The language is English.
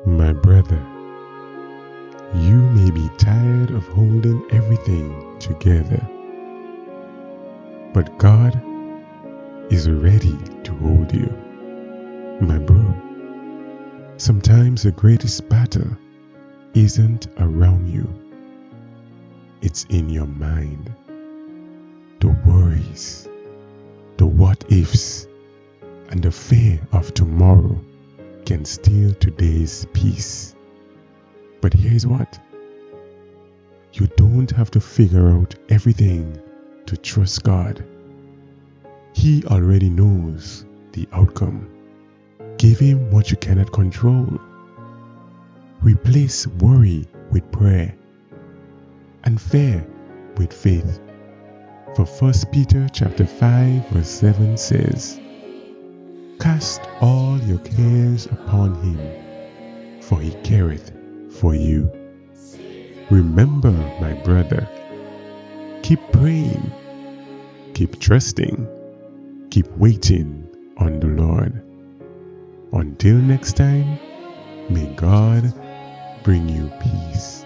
My brother, you may be tired of holding everything together, but God is ready to hold you. My bro, sometimes the greatest battle isn't around you, it's in your mind. The worries, the what ifs, and the fear of tomorrow can steal today's peace. But here's what: you don't have to figure out everything to trust God. He already knows the outcome. Give Him what you cannot control. Replace worry with prayer and fear with faith. For 1 Peter chapter 5 verse 7 says, "Cast all your cares upon Him, for He careth for you." Remember, my brother, keep praying, keep trusting, keep waiting on the Lord. Until next time, may God bring you peace.